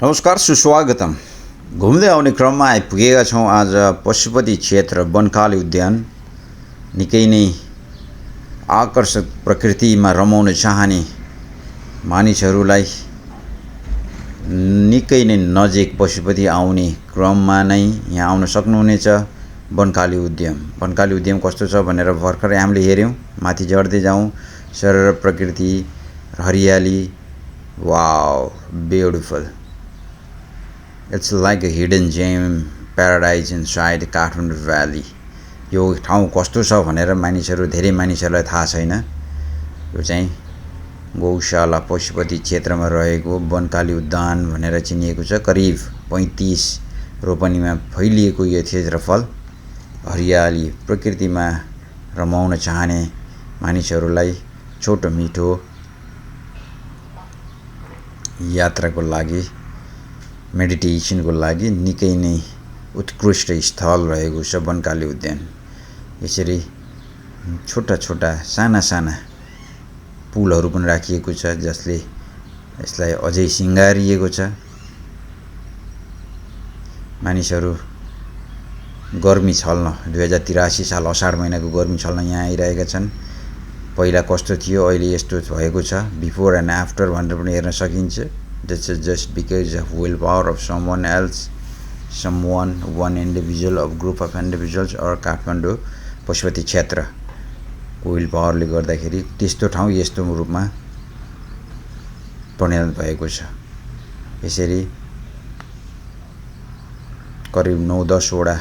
नमस्कार, सुस्वागतम। घुम्दै आउने क्रममा आइपुगेका छौँ आज पशुपति क्षेत्र वनकाली उद्यान। निकै नै आकर्षक प्रकृतिमा रमाउन चाहने मानिसहरूलाई निकै नै नजिक पशुपति आउने क्रममा नै यहाँ आउन सक्नुहुनेछ। वनकाली उद्यान कस्तो छ भनेर भर्खरै हामीले हेऱ्यौँ। माथि चढ्दै जाउँ, सरर प्रकृति, हरियाली, wow, beautiful. It's like a hidden gem paradise inside Kathmandu Valley. यो ठाउँ कस्तो छ भनेर धेरै मानिसहरूलाई थाहा छैन। यो चाहिँ गौशाला पशुपति क्षेत्रमा रहेको वनकाली उद्यान भनेर चिनिएको छ। करिब 35 रोपनीमा फैलिएको यो क्षेत्रफल हरियाली प्रकृतिमा रमाउन चाहने मानिसहरूलाई छोटो मिठो यात्राको लागि, मेडिटेसनको लागि निकै नै उत्कृष्ट स्थल रहेको छ वनकाली उद्यान। यसरी छोटा छोटा साना साना पुलहरू पनि राखिएको छ जसले यसलाई अझै सिँगारिएको छ। मानिसहरू गर्मी छल्न 2083 साल असाढ महिनाको गर्मी छल्न यहाँ आइरहेका छन्। पहिला कस्तो थियो, अहिले यस्तो भएको छ, बिफोर एन्ड आफ्टर भनेर पनि हेर्न सकिन्छ। This is just because of willpower of someone else, one individual or group of individuals or Kathmandu Pashupati क्षेत्रको willpowerले गर्दाखेरि त्यस्तो ठाउँ यस्तो रूपमा परिणत भएको छ। यसरी करिब 9-10 वटा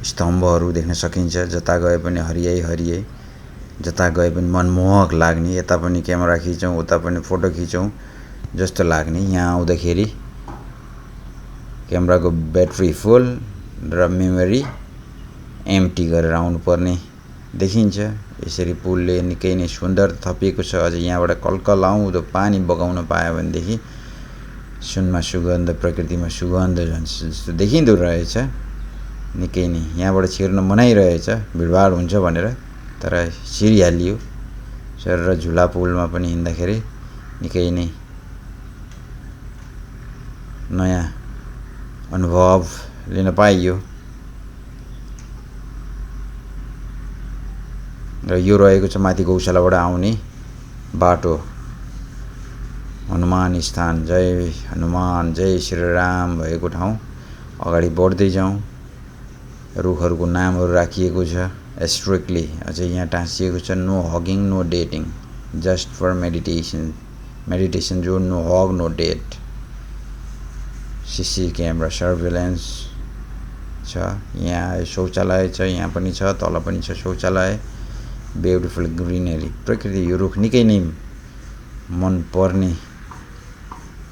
स्तम्भहरू देख्न सकिन्छ। जता गए पनि हरियै, जता गए पनि मनमोहक लाग्ने, यता पनि क्यामेरा खिचौँ उता पनि फोटो खिचौँ जस्तो लाग्ने। यहाँ आउँदाखेरि क्यामेराको ब्याट्री फुल र मेमोरी एम्प्टी गरेर आउनुपर्ने देखिन्छ। यसरी पुलले निकै नै सुन्दर थपिएको छ। अझ यहाँबाट कलकल आउँदो पानी बगाउन पायो भनेदेखि सुनमा सुगन्ध, प्रकृतिमा सुगन्ध जस्तो देखिँदो रहेछ। निकै नै यहाँबाट छिर्न मनाइरहेछ, भिडभाड हुन्छ भनेर, तर छिरिहालियो। र झुला पुलमा पनि हिँड्दाखेरि निकै नै नयाँ अनुभव लिन पाइयो। र यो रहेको छ माथि गौशालाबाट आउने बाटो। हनुमान स्थान, जय हनुमान, जय श्रीराम भएको ठाउँ। अगाडि बढ्दै जाउँ। रुखहरूको नामहरू राखिएको छ स्ट्रिक्टली। अझै यहाँ टाँसिएको छ no hugging, no dating, just for meditation zone, no hug, no date. CC camera surveillance छ। यहाँ शौचालय छ, यहाँ पनि छ, तल पनि छ शौचालय। ब्युटिफुल ग्रिनरी, प्रकृति। यो रुख निकै नै मन पर्ने,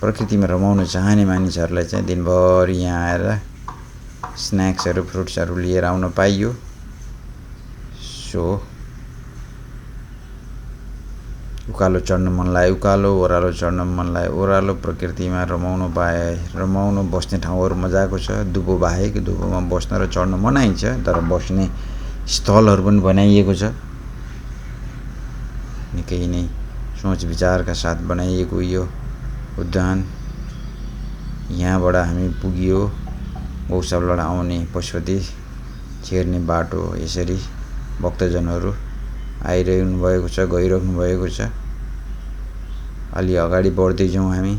प्रकृतिमा रमाउन चाहने मानिसहरूलाई चाहिँ दिनभरि यहाँ आएर स्न्याक्सहरू, फ्रुट्सहरू लिएर आउन पाइयो। सो उकालो चढ्न मन लाग्यो उकालो, ओह्रालो चढ्न मन लाग्यो ओह्रालो। प्रकृतिमा रमाउनु बस्ने ठाउँहरू मजाको छ। दुबो बाहेक, दुबोमा बस्न र चढ्न मनाइ छ, तर बस्ने स्थलहरू पनि बनाइएको छ। निकै नै सोच विचारका साथ बनाइएको यो उद्यान। यहाँबाट हामी पुगियो गौशालाबाट आउने पशुपति छिर्ने बाटो। यसरी भक्तजनहरू आइरहनु भएको छ, गइरहनु भएको छ। अलि अगाडि बढ्दै जाउँ हामी।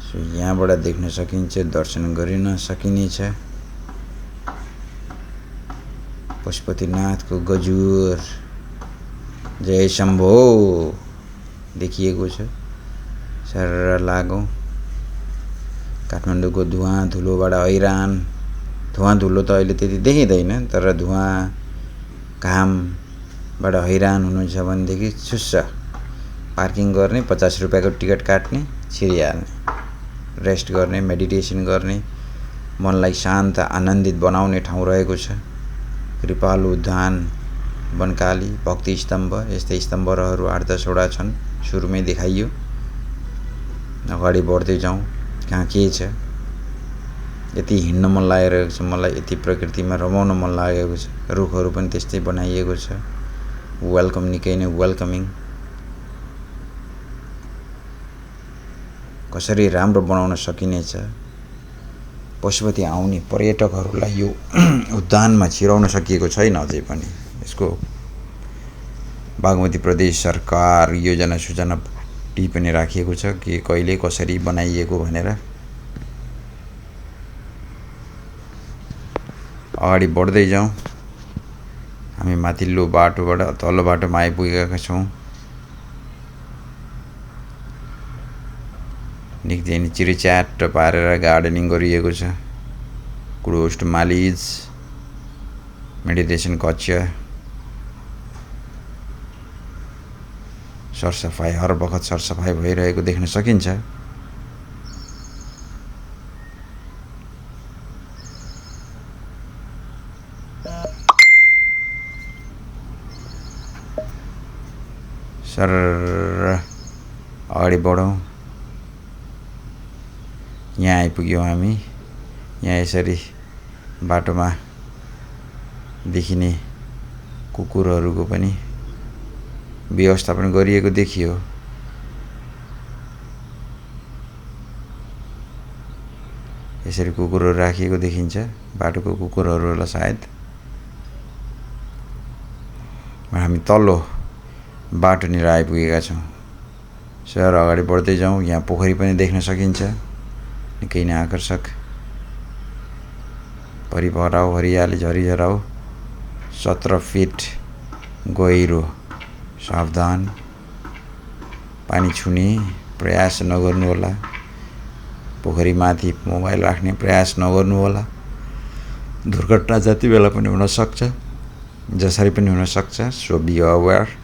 सो यहाँबाट देख्न सकिन्छ, दर्शन गरिन सकिनेछ पशुपतिनाथको गजुर जय शम्भो देखिएको छ। सर लागौँ। काठमाडौँको धुवाँ धुलोबाट हैरान। धुवाँ धुलो त अहिले त्यति देखिँदैन, तर धुवाँ घामबाट हैरान हुनुहुन्छ भनेदेखि सुस्स पार्किङ गर्ने, 50 रुपियाँको टिकट काट्ने, छिरिहाल्ने, रेस्ट गर्ने, मेडिटेसन गर्ने, मनलाई शान्त आनन्दित बनाउने ठाउँ रहेको छ। कृपालु उद्यान वनकाली भक्ति स्तम्भ। यस्तै स्तम्भहरू 8-10 वटा छन्, सुरुमै देखाइयो। अगाडि बढ्दै जाउँ, कहाँ के छ। यति हिँड्न मन लागिरहेको छ मलाई, यति प्रकृतिमा रमाउन मन लागेको छ। रुखहरू पनि त्यस्तै बनाइएको छ। वेलकम निकै नै वेलकमिङ। कसरी राम्रो बनाउन सकिनेछ, पशुपति आउने पर्यटकहरूलाई यो उद्यानमा छिराउन सकिएको छैन अझै पनि। यसको बागमती प्रदेश सरकार योजना सूचना टिप्पणी राखिएको छ कि कहिले कसरी बनाइएको भनेर। अगाडि बढ्दै जाउँ। हामी माथिल्लो बाटोबाट तल्लो बाटोमा आइपुगेका छौँ। निकै नै चिरिच्याट पारेर गार्डनिङ गरिएको छ। क्लोज टु मालिज मेडिटेसन कक्ष। सरसफाइ हर बखत सरसफाइ भइरहेको देख्न सकिन्छ। सर अगाडि बढौँ। यहाँ आइपुग्यौँ हामी। यहाँ यसरी बाटोमा देखिने कुकुरहरूको पनि व्यवस्थापन गरिएको देखियो। यसरी कुकुरहरू राखिएको देखिन्छ, बाटोको कुकुरहरू होला सायद। हामी तल्लो बाटोनिर आइपुगेका छौँ। सर अगाडि बढ्दै जाउँ। यहाँ पोखरी पनि देख्न सकिन्छ, निकै नै आकर्षक। परिपराउ हरियाली झरिझराउ। 17 फिट गहिरो। सावधान, पानी छुने प्रयास नगर्नु होला। पोखरीमाथि मोबाइल राख्ने प्रयास नगर्नु होला। दुर्घटना जति बेला पनि हुन सक्छ, जसरी पनि हुन सक्छ। So be aware.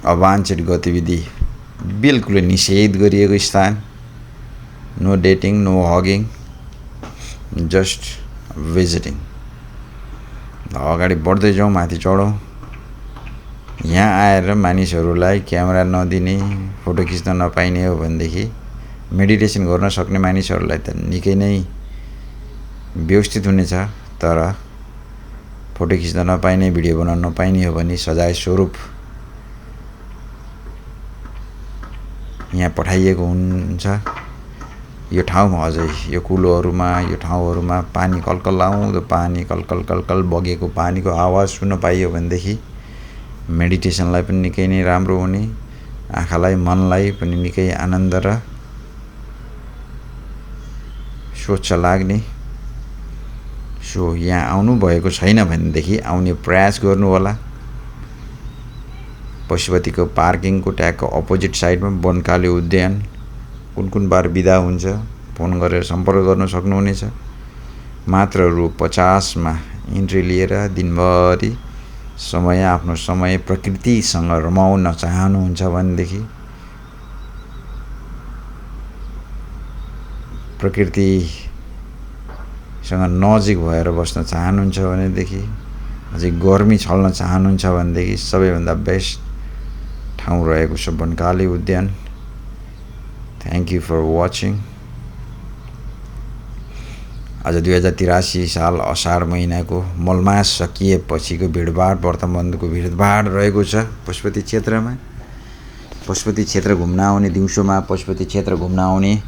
अवांछित गतिविधि बिल्कुल निषेध गरिएको स्थान। No dating, no hugging, just visiting. अगाडि बढ्दै जाउँ, माथि चढौँ। यहाँ आएर मानिसहरूलाई क्यामेरा नदिने, फोटो खिच्न नपाइने हो भनेदेखि मेडिटेसन गर्न सक्ने मानिसहरूलाई त निकै नै व्यवस्थित हुनेछ। तर फोटो खिच्न नपाइने, भिडियो बनाउन नपाइने हो भने सजाय स्वरूप यहाँ पठाइएको हुन्छ। यो ठाउँमा अझै यो कुलोहरूमा, यो ठाउँहरूमा पानी कलकल आउँदो पानी कलकल कलकल बगेको पानीको आवाज सुन्न पाइयो भनेदेखि मेडिटेसनलाई पनि निकै नै राम्रो हुने, आँखालाई मनलाई पनि निकै आनन्द र स्वच्छ लाग्ने। सो यहाँ आउनु भएको छैन भनेदेखि आउने प्रयास गर्नु होला। पशुपतिको पार्किङको ट्यागको अपोजिट साइडमा वनकाली उद्यान। कुन बार बिदा हुन्छ फोन गरेर सम्पर्क गर्न सक्नुहुनेछ। मात्र रु 50 मा इन्ट्री लिएर दिनभरि समय, आफ्नो समय प्रकृतिसँग रमाउन चाहनुहुन्छ भनेदेखि, प्रकृतिसँग नजिक भएर बस्न चाहनुहुन्छ भनेदेखि, अझै गर्मी छल्न चाहनुहुन्छ भनेदेखि सबैभन्दा बेस्ट ठाउँ रहेको छ वनकाली उद्यान। Thank you for watching. आज 2083 साल असार महिनाको मलमास सकिएपछिको भिडभाड, वर्तमानको भिडभाड रहेको छ पशुपति क्षेत्रमा। पशुपति क्षेत्र घुम्न आउने, दिउँसोमा पशुपति क्षेत्र घुम्न आउने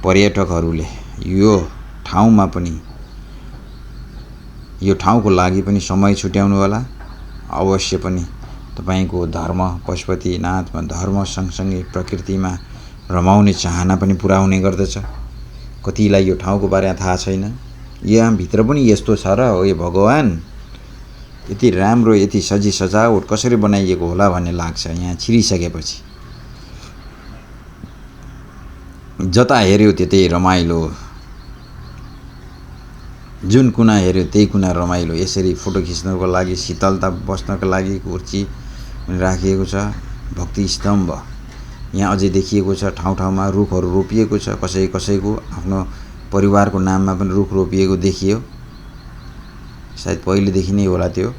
पर्यटकहरूले यो ठाउँमा पनि, यो ठाउँको लागि पनि समय छुट्याउनु होला। अवश्य पनि तपाईको धर्म पशुपतिनाथमा धर्म सँगसँगै प्रकृतिमा रमाउने चाहना पनि पुरा हुने गर्दछ। कतिलाई यो ठाउँको बारेमा थाहा छैन। यहाँ भित्र पनि यस्तो छ र ओ भगवान, यति राम्रो, यति सजावट कसरी बनाइएको होला भन्ने लाग्छ यहाँ छिरिसकेपछि। जता हेर्यो त्यतै रमाइलो, जुन कुना हेर्यो त्यही कुना रमाइलो। यसरी फोटो खिच्नको लागि, शीतलता बस्नको लागि कुर्सी राखिएको छ। भक्ति स्तम्भ यहाँ अझै देखिएको छ। ठाउँ ठाउँमा रुखहरू रोपिएको छ। कसैको आफ्नो परिवारको नाममा पनि रुख रोपिएको देखियो। सायद पहिलेदेखि नै होला त्यो।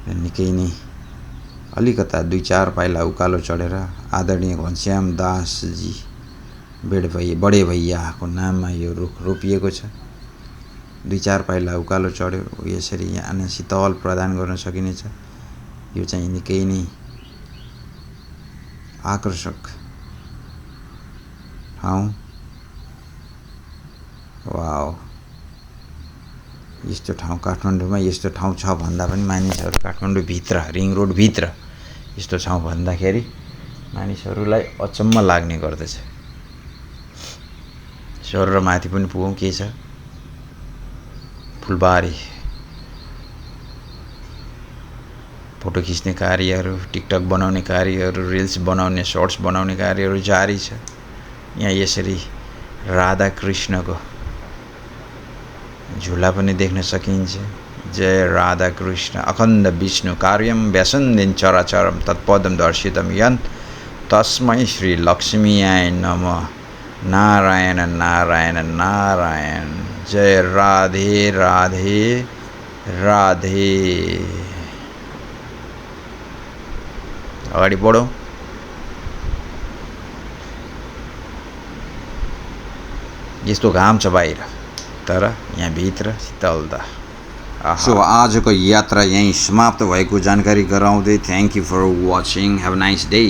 निकै नै अलिकता 2-4 पाइला उकालो चढेर आदरणीय घनश्याम दासजी बडे भैयाको नाममा यो रुख रोपिएको छ। 2-4 पाइला उकालो चढ्यो यसरी यहाँ शीतल प्रदान गर्न सकिनेछ। यो चाहिँ निकै नै आकर्षक ठाउँ। वाउ, यस्तो ठाउँ काठमाडौँमा यस्तो ठाउँ छ भन्दा पनि मानिसहरू काठमाडौँ भित्र रिङ रोड भित्र यस्तो ठाउँ भन्दाखेरि मानिसहरूलाई अचम्म लाग्ने गर्दछ। सर माथि पनि पुगौँ, के छ फुलबारी। फोटो खिच्ने कार्यहरू, टिकटक बनाउने कार्यहरू, रिल्स बनाउने, सर्ट्स बनाउने कार्यहरू जारी छ। यहाँ यसरी राधा कृष्णको झुला पनि देख्न सकिन्छ। जय राधा कृष्ण अखण्ड विष्णु कार्यम व्यसन्देन चराचरम तत्पदम दर्शितम यन् तस्मै श्री लक्ष्मीयाय नमः। नारायण नारायण नारायण। जय राधे राधे राधे। अगाडि बढौँ। यस्तो घाम छ बाहिर, तर यहाँ भित्र शीतलता। सो आजको यात्रा यहीँ समाप्त भएको जानकारी गराउँदै thank you for watching. Have a nice day.